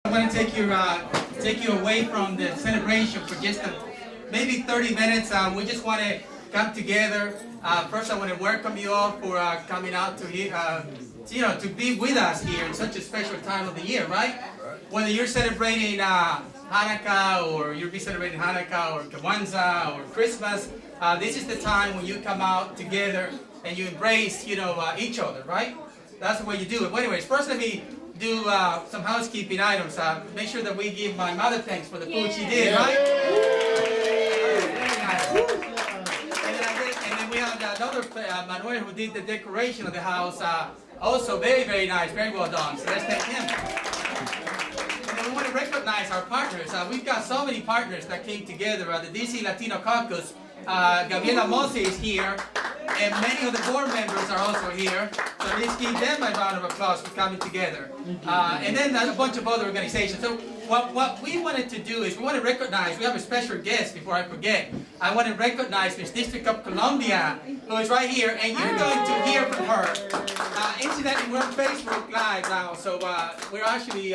I'm going to take you away from the celebration for just maybe 30 minutes. We just want to come together. First, I want to welcome you all for coming out to here, to be with us here in such a special time of the year, right? Whether you're celebrating Hanukkah, or you'll be celebrating Hanukkah, or Kwanzaa, or Christmas, this is the time when you come out together and you embrace, each other, right? That's the way you do it. But anyways, first let me do some housekeeping items. Make sure that we give my mother thanks for the food she did, right? Very nice. And then we have another Manuel who did the decoration of the house. Also very, very nice, very well done. So let's thank him. And then we want to recognize our partners. We've got so many partners that came together. The DC Latino Caucus, Gabriela Mose is here, and many of the board members are also here. So let's give them a round of applause for coming together. And then a bunch of other organizations. So what we wanted to do is we want to recognize, we have a special guest before I forget. I want to recognize Miss District of Columbia, who is right here, and you're going to hear from her. Incidentally, we're on Facebook Live now, so we're actually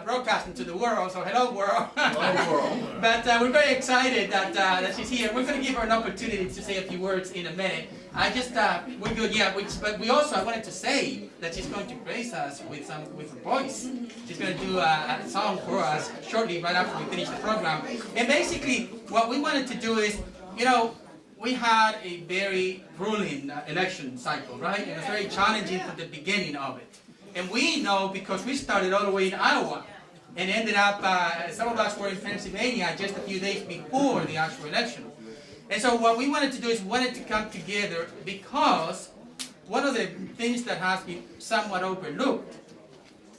broadcasting to the world, so hello world. Hello world. But we're very excited that she's here. We're going to give her an opportunity to say a few words in a minute. We're good, yeah. But we also, I wanted to say that she's going to grace us with her voice. She's going to do a song for us shortly, right after we finish the program. And basically, what we wanted to do is, we had a very grueling election cycle, right? It was very challenging from the beginning of it. And we know because we started all the way in Iowa and ended up, some of us were in Pennsylvania just a few days before the actual election. And so what we wanted to do is we wanted to come together because one of the things that has been somewhat overlooked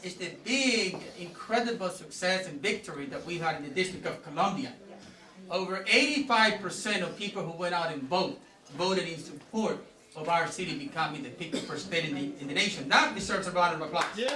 is the big, incredible success and victory that we had in the District of Columbia. Over 85% of people who went out and voted in support of our city becoming the 51st state in the nation. That deserves a round of applause. Yeah.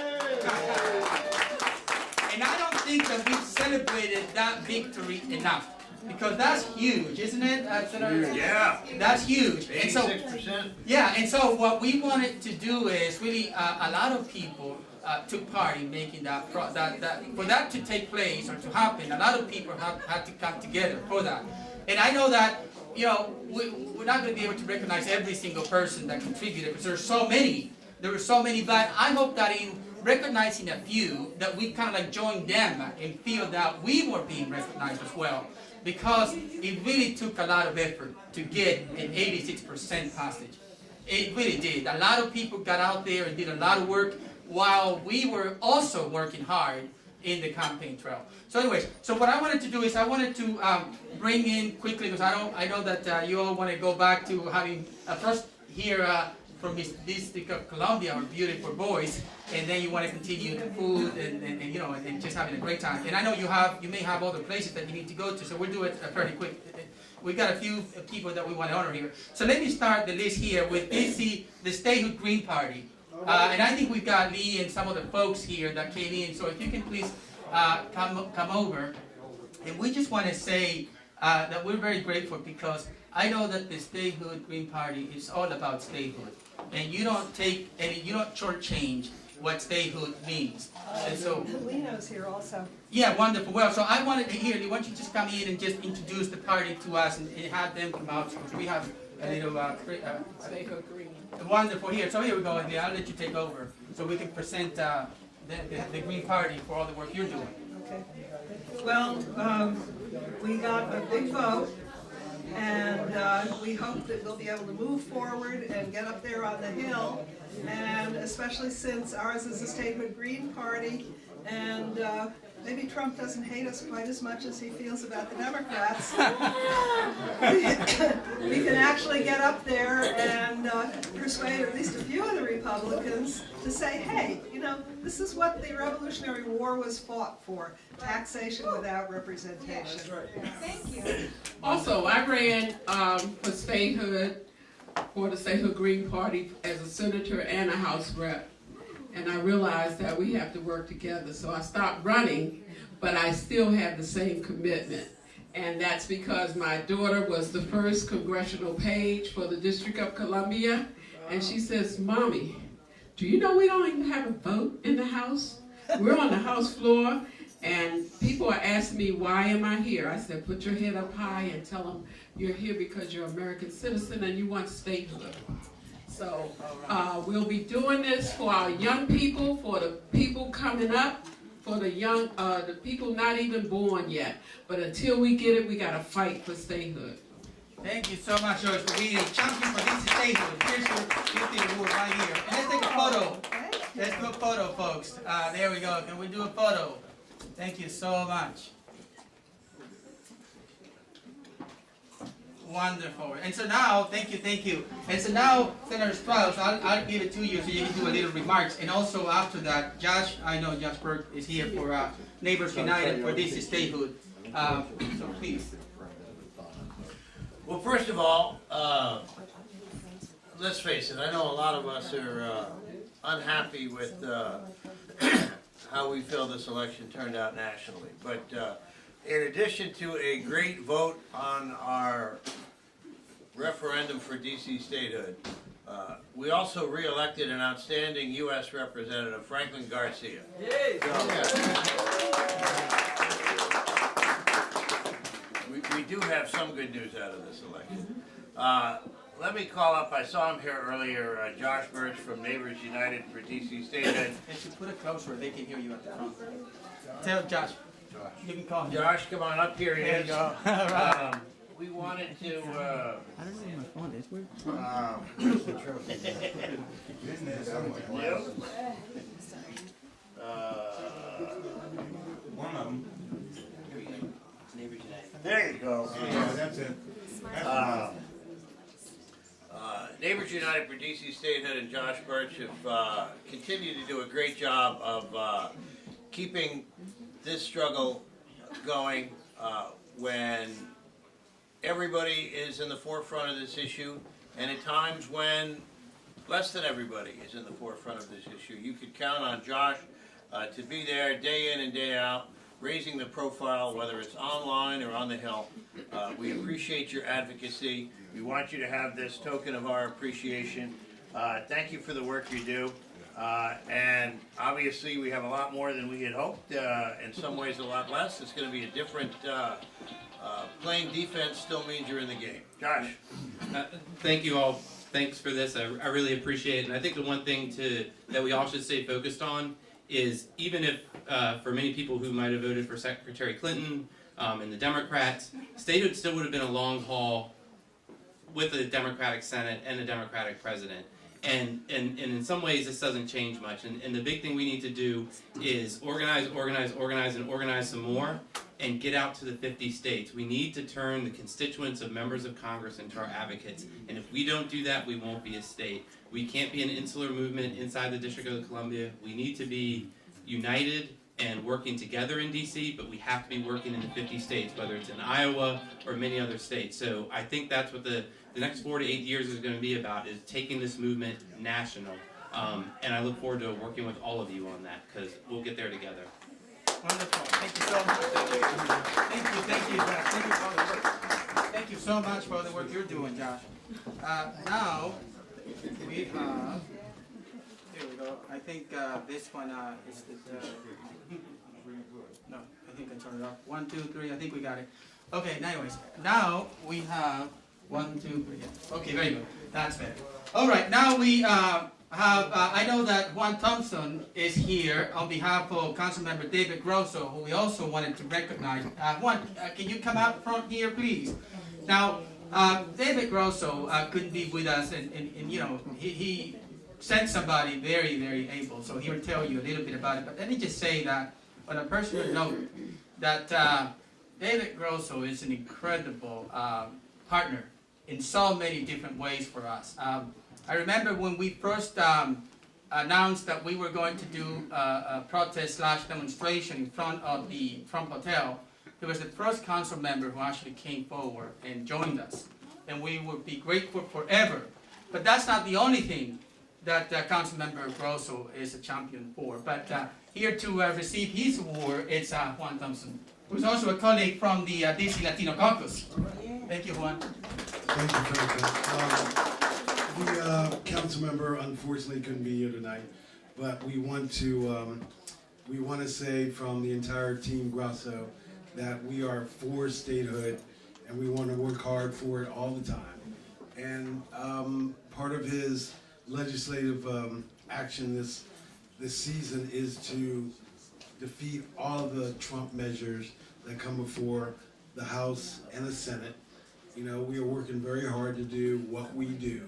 And I don't think that we've celebrated that victory enough. Because that's huge, isn't it? Yeah. That's huge. 86%. Yeah, and so what we wanted to do is really, a lot of people took part in making for that to take place or to happen. A lot of people had to come together for that. And I know that, we're not going to be able to recognize every single person that contributed because there were so many, but I hope that in recognizing a few, that we kind of like joined them and feel that we were being recognized as well. Because it really took a lot of effort to get an 86% passage. It really did. A lot of people got out there and did a lot of work while we were also working hard in the campaign trail. So anyways, so what I wanted to do is I wanted to bring in quickly, because I know that you all want to go back to having first hear from Miss District of Columbia, our beautiful voice, and then you want to continue the food and just having a great time. And I know you may have other places that you need to go to, so we'll do it fairly quick. We've got a few people that we want to honor here. So let me start the list here with the Statehood Green Party. And I think we've got Lee and some of the folks here that came in, so if you can please come over. And we just want to say that we're very grateful because I know that the Statehood Green Party is all about statehood. And you don't shortchange what statehood means. And so Lino's here also. Yeah, wonderful. Well, so I wanted to hear, why don't you just come in and just introduce the party to us and have them come out. So we have a little Statehood Green. Wonderful. Here, so here we go. And I'll let you take over so we can present the Green Party for all the work you're doing. Okay. Well, we got a big vote. And we hope that we'll be able to move forward and get up there on the hill, and especially since ours is a Statehood Green Party, and maybe Trump doesn't hate us quite as much as he feels about the Democrats. We can actually get up there and persuade at least a few of the Republicans to say, hey, this is what the Revolutionary War was fought for, taxation without representation. That's right. Thank you. Also, I ran for statehood, for the Statehood Green Party as a senator and a House rep. And I realized that we have to work together. So I stopped running, but I still have the same commitment. And that's because my daughter was the first congressional page for the District of Columbia. And she says, Mommy, do you know we don't even have a vote in the House? We're on the House floor, And people are asking me, why am I here? I said, put your head up high and tell them you're here because you're an American citizen and you want statehood. So we'll be doing this for our young people, for the people coming up, for the young, the people not even born yet. But until we get it, we got to fight for statehood. Thank you so much, George, for being a champion for this statehood. Here's your 50 award right here. And let's take a photo. Let's do a photo, folks. There we go. Can we do a photo? Thank you so much. Wonderful. And so now, thank you. And so now, Senator Strauss, I'll give it to you so you can do a little remarks. And also after that, Josh, I know Josh Burke is here for Neighbors United for this statehood. So please. Well, first of all, let's face it, I know a lot of us are unhappy with how we feel this election turned out nationally. But in addition to a great vote on our referendum for DC statehood, we also re-elected an outstanding U.S. Representative, Franklin Garcia. We do have some good news out of this election. Let me call up, I saw him here earlier, Josh Birch from Neighbors United for DC Statehood. If you put it closer, they can hear you at the front. Tell Josh. You can call him. Josh, come on up here. There you go. All right. We wanted to, I don't know where my phone is. Where? where's the trophy? One of them. There you go. Yeah, that's it. Neighbors United for DC Statehood and Josh Birch have continued to do a great job of keeping this struggle going when everybody is in the forefront of this issue, and at times when less than everybody is in the forefront of this issue. You could count on Josh to be there day in and day out, raising the profile, whether it's online or on the Hill. We appreciate your advocacy. We want you to have this token of our appreciation. Thank you for the work you do. And obviously we have a lot more than we had hoped, in some ways a lot less. It's going to be a different, playing defense still means you're in the game. Josh. Thank you all. Thanks for this. I really appreciate it. And I think the one thing that we all should stay focused on is, even if for many people who might have voted for Secretary Clinton and the Democrats, statehood still would have been a long haul with a Democratic Senate and a Democratic President. And in some ways this doesn't change much. And the big thing we need to do is organize some more and get out to the 50 states. We need to turn the constituents of members of Congress into our advocates. And if we don't do that, we won't be a state. We can't be an insular movement inside the District of Columbia. We need to be united and working together in DC, but we have to be working in the 50 states, whether it's in Iowa or many other states. So I think that's what the next 4 to 8 years is going to be about, is taking this movement national. And I look forward to working with all of you on that, because we'll get there together. Wonderful. Thank you so much. Thank you, Josh. Thank you for all the work. Thank you so much for all the work you're doing, Josh. Now, we have, here we go. I think this one is the, no, I think I turned it off. 1, 2, 3, I think we got it. Okay, anyways, now we have 1, 2, 3, yeah. Okay, very good. That's better. All right, now we I know that Antoine Thompson is here on behalf of Councilmember David Grosso, who we also wanted to recognize. Juan, can you come out front here, please? Now, David Grosso couldn't be with us, and you know, he sent somebody very, very able, so he will tell you a little bit about it. But let me just say that, on a personal note, that David Grosso is an incredible partner in so many different ways for us. I remember when we first announced that we were going to do a protest/demonstration in front of the Trump Hotel, he was the first council member who actually came forward and joined us. And we would be grateful forever. But that's not the only thing that Councilmember Grosso is a champion for. But here to receive his award, it's Antoine Thompson, who's also a colleague from the DC Latino Caucus. Thank you, Juan. Thank you, Franklin. The council member unfortunately couldn't be here tonight, but we want to we want to say from the entire team Grosso that we are for statehood and we want to work hard for it all the time. And part of his legislative action this season is to defeat all of the Trump measures that come before the House and the Senate. You know, we are working very hard to do what we do.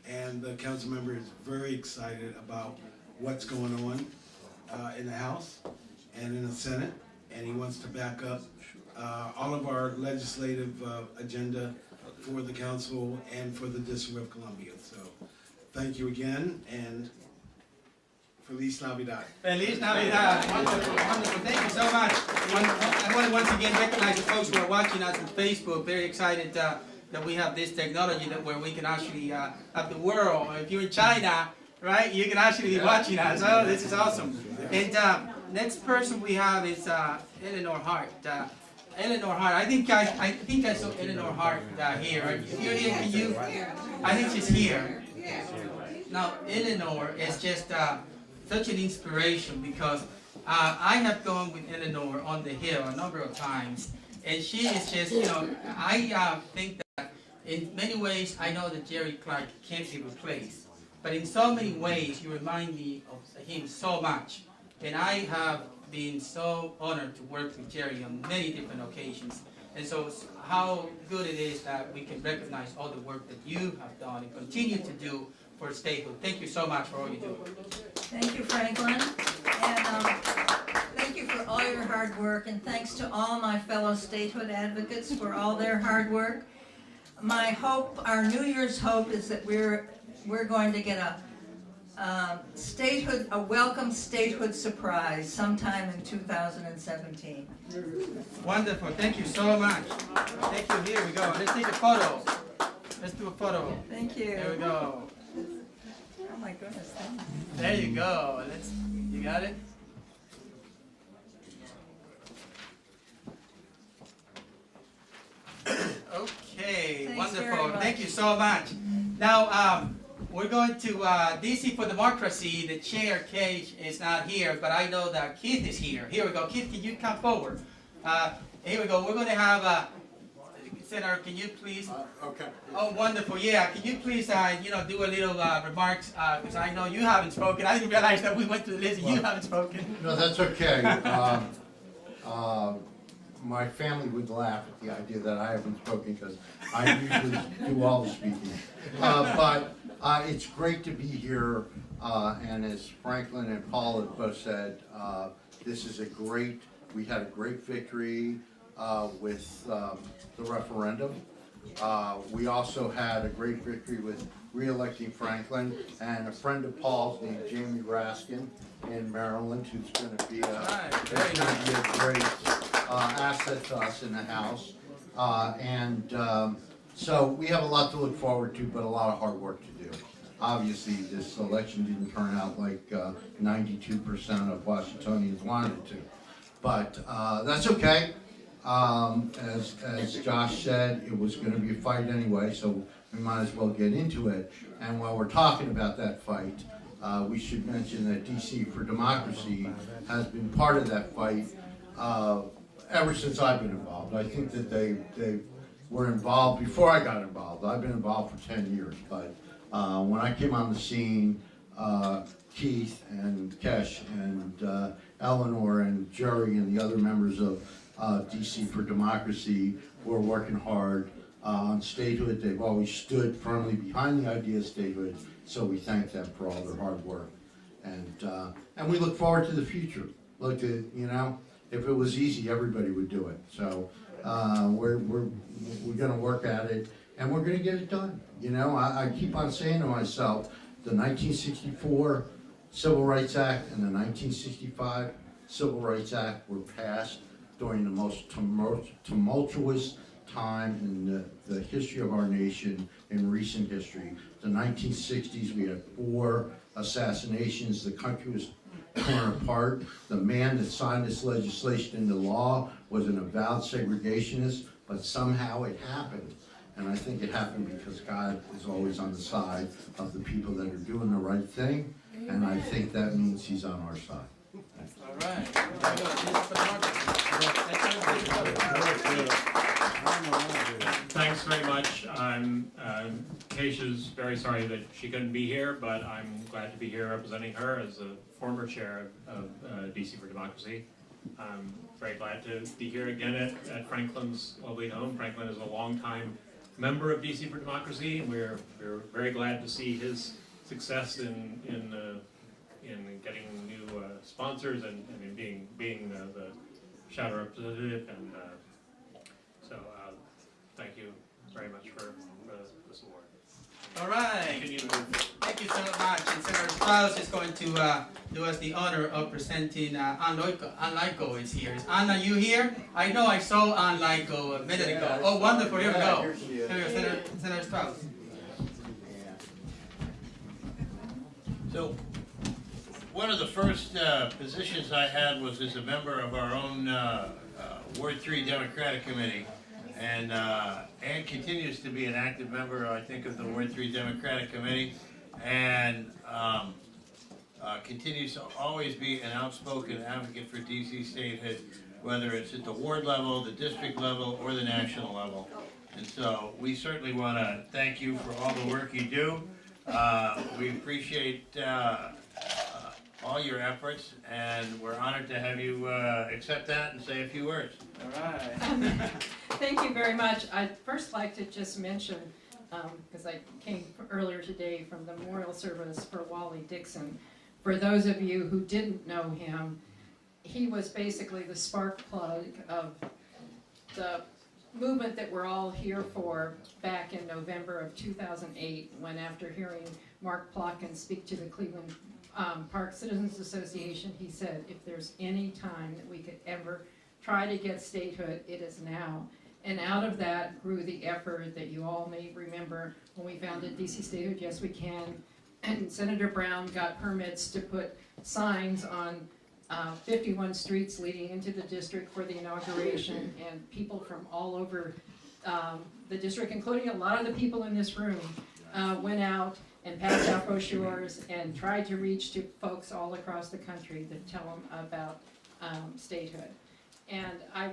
And the council member is very excited about what's going on in the House and in the Senate. And he wants to back up all of our legislative agenda for the council and for the District of Columbia. So thank you again, and Feliz Navidad. Feliz Navidad. Wonderful, wonderful. Thank you so much. I want to once again recognize the folks who are watching us on Facebook. Very excited that we have this technology where we can actually have the world. If you're in China, right, you can actually be watching us. Oh, this is awesome. And next person we have is Elinor Hart. Elinor Hart. I think I saw Elinor Hart here. If you're here, can you? I think she's here. Now, Elinor is just such an inspiration because I have gone with Elinor on the Hill a number of times, and she is just, you know, I think that in many ways I know that Jerry Clark can't be replaced, but in so many ways you remind me of him so much, and I have been so honored to work with Jerry on many different occasions, and so how good it is that we can recognize all the work that you have done and continue to do for statehood. Thank you so much for all you do. Thank you, Franklin, and thank you for all your hard work, and thanks to all my fellow statehood advocates for all their hard work. My hope, our New Year's hope, is that we're going to get a welcome statehood surprise sometime in 2017. Wonderful. Thank you so much. Thank you. Here we go. Let's take a photo. Let's do a photo. Thank you. There we go. Oh my goodness, thank you. There you go. You got it? Okay, Thanks wonderful. very much. Thank you so much. Now, we're going to DC for Democracy. The chair, Cage, is not here, but I know that Keith is here. Here we go. Keith, can you come forward? Here we go. We're going to have, Senator, can you please? Okay. Oh, wonderful. Yeah, can you please, do a little remarks, because I know you haven't spoken. I didn't realize that we went through the list and you haven't spoken. No, that's okay. My family would laugh at the idea that I haven't spoken because I usually do all the speaking. But it's great to be here, and as Franklin and Paul have both said, this is we had a great victory with the referendum. We also had a great victory with re-electing Franklin, and a friend of Paul's named Jamie Raskin in Maryland, who's going to be a great asset to us in the House. So we have a lot to look forward to, but a lot of hard work to do. Obviously, this election didn't turn out like 92% of Washingtonians wanted it to, but that's okay. As Josh said, it was going to be a fight anyway, so we might as well get into it. And while we're talking about that fight, we should mention that DC for Democracy has been part of that fight ever since I've been involved. I think that they were involved before I got involved. I've been involved for 10 years, but when I came on the scene, Keith and Kesh and Elinor and Jerry and the other members of DC for Democracy were working hard on statehood. They've always stood firmly behind the idea of statehood, so we thank them for all their hard work. And we look forward to the future. Look, if it was easy, everybody would do it. So we're going to work at it, and we're going to get it done. I keep on saying to myself, the 1964 Civil Rights Act and the 1965 Civil Rights Act were passed during the most tumultuous time in the history of our nation, in recent history. The 1960s, we had 4 assassinations. The country was torn apart. The man that signed this legislation into law was an avowed segregationist, but somehow it happened. And I think it happened because God is always on the side of the people that are doing the right thing, and I think that means He's on our side. All right. Very good. This is for the Thanks very much. Keisha's very sorry that she couldn't be here, but I'm glad to be here representing her as a former chair of DC for Democracy. I'm very glad to be here again at Franklin's lovely home. Franklin is a longtime member of DC for Democracy, and we're very glad to see his success in getting new sponsors and in being the shadow representative. And so thank you very much for this award. All right. Thank you so much. And Senator Strauss is going to do us the honor of presenting Anne Loikow is here. Is Anna, you here? I know I saw Anne Loikow a minute ago. Oh, wonderful. Here we go. Here we go, Senator Strauss. So, one of the first positions I had was as a member of our own Ward 3 Democratic Committee. And Ann continues to be an active member, I think, of the Ward 3 Democratic Committee, and continues to always be an outspoken advocate for DC statehood, whether it's at the ward level, the district level, or the national level. And so we certainly want to thank you for all the work you do. We appreciate all your efforts, and we're honored to have you accept that and say a few words. All right. Thank you very much. I'd first like to just mention, because I came earlier today from the memorial service for Wally Dixon. For those of you who didn't know him, he was basically the spark plug of the movement that we're all here for back in November of 2008, when after hearing Mark Plotkin speak to the Cleveland Park Citizens Association, he said, if there's any time that we could ever try to get statehood, it is now. And out of that grew the effort that you all may remember when we founded DC Statehood, Yes We Can, and Senator Brown got permits to put signs on 51 streets leading into the district for the inauguration, and people from all over the district, including a lot of the people in this room, went out and passed out brochures and tried to reach to folks all across the country to tell them about statehood. And I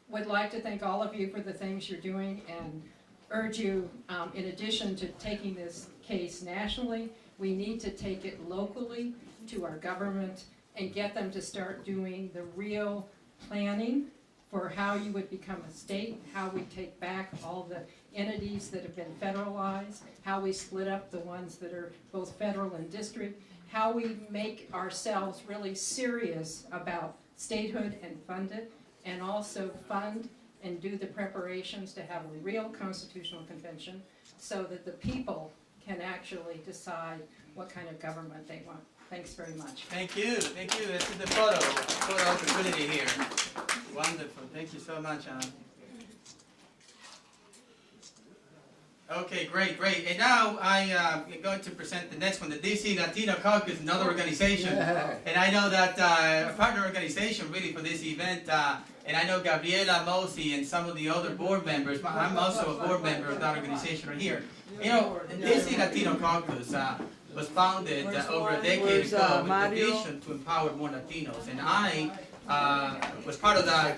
would like to thank all of you for the things you're doing, and urge you, in addition to taking this case nationally, we need to take it locally to our government and get them to start doing the real planning for how you would become a state, how we take back all the entities that have been federalized, how we split up the ones that are both federal and district, how we make ourselves really serious about statehood and fund it, and also fund and do the preparations to have a real constitutional convention so that the people can actually decide what kind of government they want. Thanks very much. Thank you. Thank you. This is the photo opportunity here. Wonderful. Thank you so much, Anna. Okay, great. And now I am going to present the next one, the DC Latino Caucus, another organization. And I know that a partner organization really for this event, and I know Gabriela Mosi and some of the other board members, I'm also a board member of that organization right here. You know, the DC Latino Caucus was founded over a decade ago with the vision to empower more Latinos. And I was part of that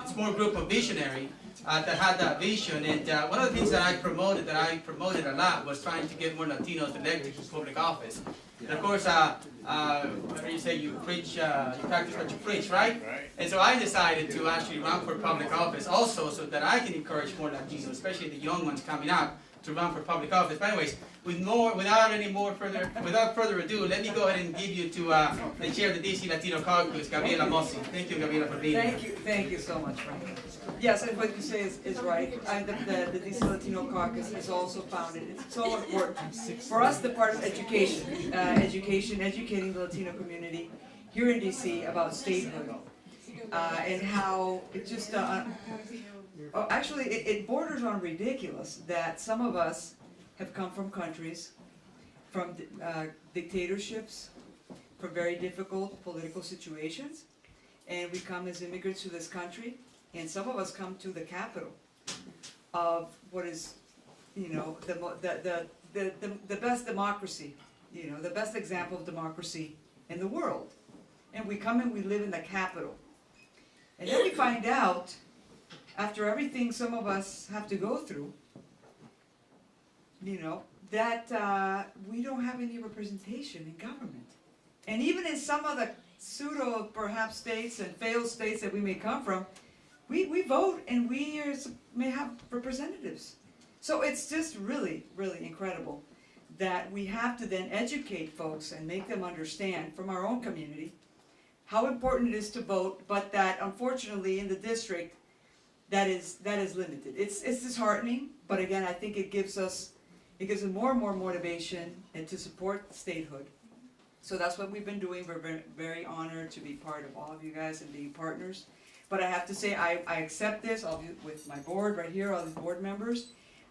small group of visionaries that had that vision, and one of the things that I promoted a lot was trying to get more Latinos elected to public office. And of course, whatever you say, you preach, you practice what you preach, right? And so I decided to actually run for public office also, so that I can encourage more Latinos, especially the young ones coming up, to run for public office. But anyways, without further ado, let me go ahead and give you to the chair of the DC Latino Caucus, Gabriela Mosi. Thank you, Gabriela, for being here. Thank you so much, Frank. Yes, and what you say is right. The DC Latino Caucus is also founded. It's so important for us, the part of education, educating the Latino community here in DC about statehood, and how it just actually it borders on ridiculous that some of us have come from countries, from dictatorships, from very difficult political situations, and we come as immigrants to this country, and some of us come to the capital of what is, you know, the best democracy, you know, the best example of democracy in the world. and we come and we live in the capital. And then we find out, after everything some of us have to go through, you know, that we don't have any representation in government. And even in some of the pseudo, perhaps, states and failed states that we may come from, we vote and we may have representatives. So it's just really, really incredible that we have to then educate folks and make them understand from our own community how important it is to vote, but that unfortunately in the district, that is limited. It's disheartening, but again, I think it gives us more and more motivation and to support statehood. So that's what we've been doing. We're very, very honored to be part of all of you guys and being partners. But I have to say, I accept this, all of you, with my board right here, all these board members.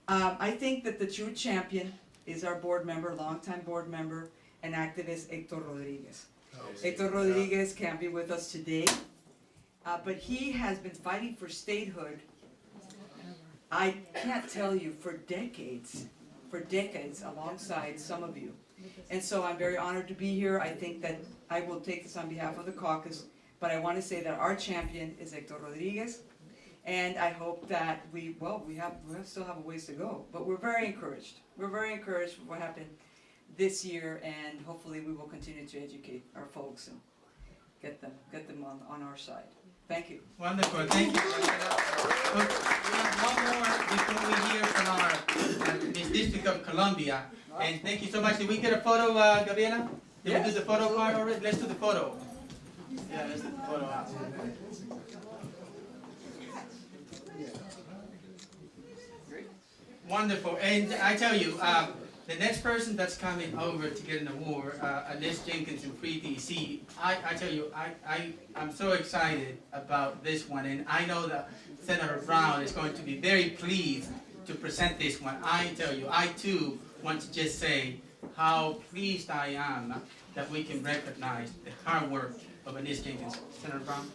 I think that the true champion is our board member, longtime board member, and activist Hector Rodriguez. Hector Rodriguez can't be with us today, but he has been fighting for statehood, I can't tell you, for decades, alongside some of you. And so I'm very honored to be here. I think that I will take this on behalf of the caucus, but I want to say that our champion is Hector Rodriguez, and I hope that we still have a ways to go, but we're very encouraged. We're very encouraged for what happened this year, and hopefully we will continue to educate our folks and get them on our side. Thank you. Wonderful, thank you. We have one more before we hear from our this District of Columbia. And thank you so much. Did we get a photo, Gabriela? Did we do the photo part already? Let's do the photo. Yeah, let's do the photo. Wonderful. And I tell you, the next person that's coming over to get an award, Anise Jenkins in Free DC, I tell you, I'm so excited about this one, and I know that Senator Brown is going to be very pleased to present this one. I tell you, I too want to just say how pleased I am that we can recognize the hard work of Anise Jenkins. Senator Brown?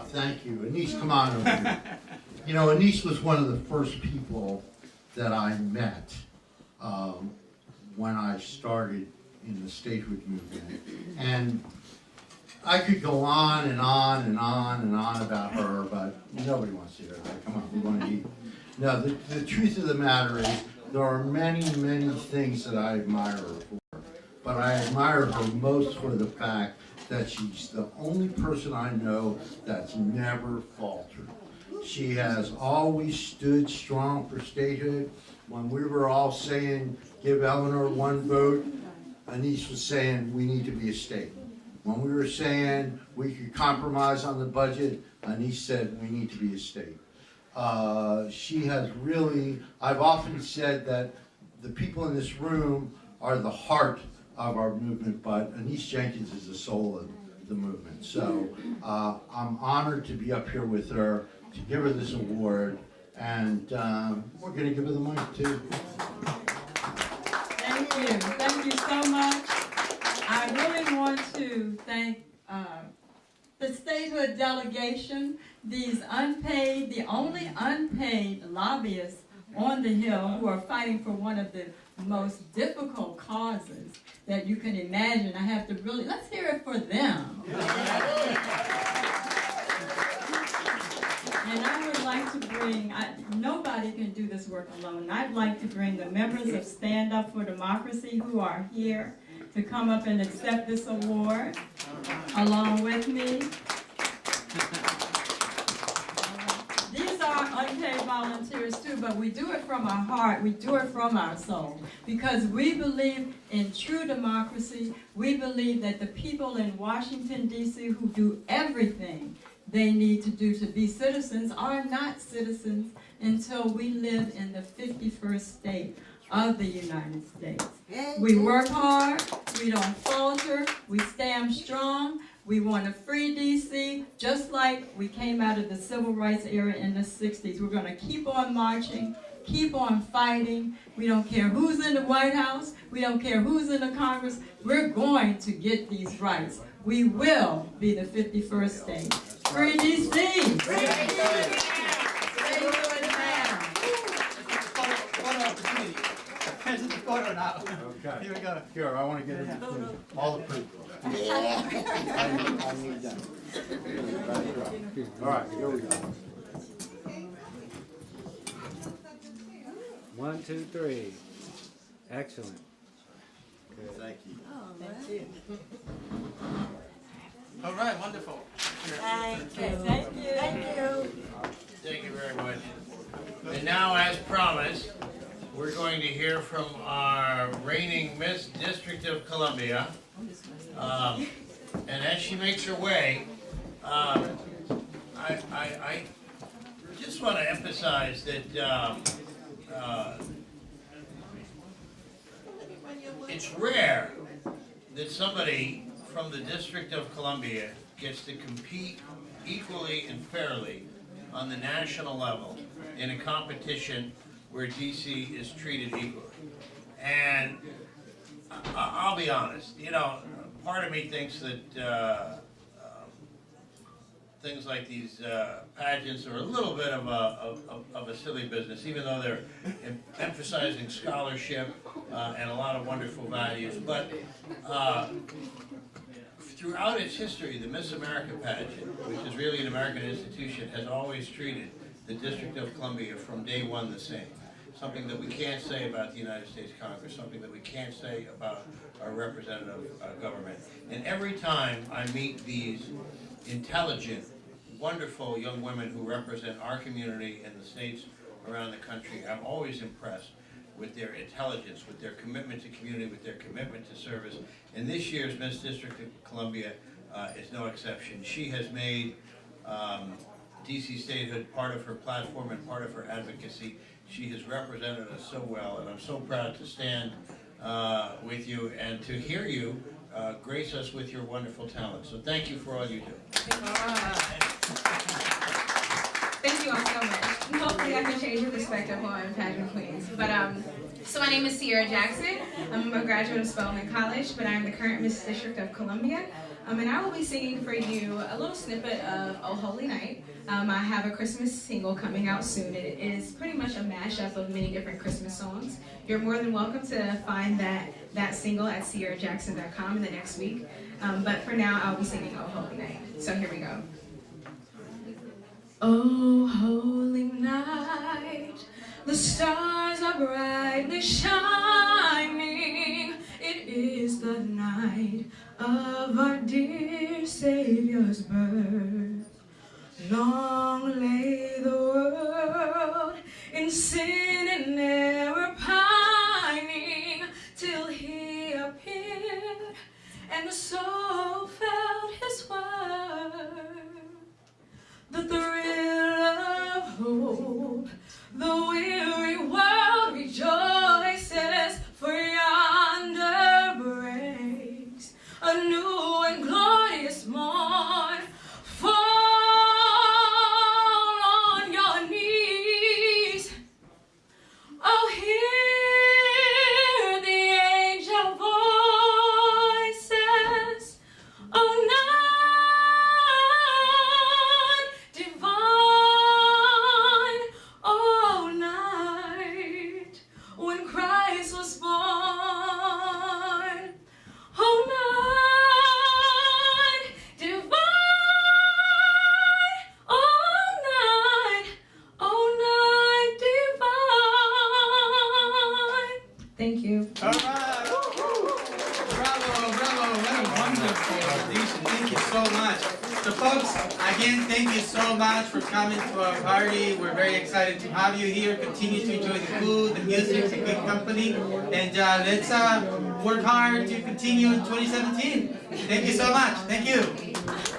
Thank you. Anise, come on over here. You know, Anise was one of the first people that I met when I started in the statehood movement. And I could go on and on and on and on about her, but nobody wants to hear that. Come on, we want to eat. No, the truth of the matter is there are many, many things that I admire her for, but I admire her most for the fact that she's the only person I know that's never faltered. She has always stood strong for statehood. When we were all saying, give Elinor one vote, Anise was saying, we need to be a state. When we were saying we could compromise on the budget, Anise said, we need to be a state. She has really, I've often said that the people in this room are the heart of our movement, but Anise Jenkins is the soul of the movement. So I'm honored to be up here with her, to give her this award, and we're going to give her the mic too. Thank you so much. I really want to thank the statehood delegation, these unpaid, the only unpaid lobbyists on the Hill who are fighting for one of the most difficult causes that you can imagine. I have to really, let's hear it for them. And I would like to bring, nobody can do this work alone. I'd like to bring the members of Stand Up for Democracy who are here to come up and accept this award along with me. These are unpaid volunteers too, but we do it from our heart, we do it from our soul, because we believe in true democracy. We believe that the people in Washington, D.C. who do everything they need to do to be citizens are not citizens until we live in the 51st state of the United States. We work hard, we don't falter, we stand strong. We want a free D.C. just like we came out of the civil rights era in the 60s. We're going to keep on marching, keep on fighting. We don't care who's in the White House. We don't care who's in the Congress. We're going to get these rights. We will be the 51st state. Free D.C. Free D.C. this is the photo now. Okay. Here we go. Here, I want to get into all the proof. I need that. All right, here we go. 1, 2, 3. Excellent. Good. Thank you. Thank you. All right, wonderful. Thank you. Thank you. Thank you. Thank you very much. And now, as promised, we're going to hear from our reigning Miss District of Columbia. And as she makes her way, I just want to emphasize that it's rare that somebody from the District of Columbia gets to compete equally and fairly on the national level in a competition where DC is treated equally. And I'll be honest, you know, part of me thinks that things like these pageants are a little bit of a silly business, even though they're emphasizing scholarship and a lot of wonderful values. But throughout its history, the Miss America pageant, which is really an American institution, has always treated the District of Columbia from day one the same. Something that we can't say about the United States Congress, something that we can't say about our representative government. And every time I meet these intelligent, wonderful young women who represent our community and the states around the country, I'm always impressed with their intelligence, with their commitment to community, with their commitment to service. And this year's Miss District of Columbia is no exception. She has made DC Statehood part of her platform and part of her advocacy. She has represented us so well, and I'm so proud to stand with you and to hear you grace us with your wonderful talent. So thank you for all you do. Thank you all so much. Hopefully I can change your perspective on pageant queens. But so my name is Sierra Jackson. I'm a graduate of Spelman College, but I'm the current Miss District of Columbia. And I will be singing for you a little snippet of Oh Holy Night. I have a Christmas single coming out soon. It is pretty much a mashup of many different Christmas songs. You're more than welcome to find that single at sierrajackson.com in the next week. But for now, I'll be singing Oh Holy Night. So here we go. Oh holy night, the stars are brightly shining. It is the night of our dear Savior's birth. Long lay the world in sin and error pining, till he appeared and the soul felt his word. The thrill of hope, the weary world rejoices, for yonder breaks a new and glorious morn. Fall on your knees, oh hear the angel voices, oh night divine, oh night when Christ was born, oh night divine, oh night divine. Thank you. All right. Bravo, bravo. What a wonderful audition. Thank you so much. So folks, again, thank you so much for coming to our party. We're very excited to have you here. Continue to enjoy the food, the music, the good company. And let's work hard to continue in 2017. Thank you so much. Thank you.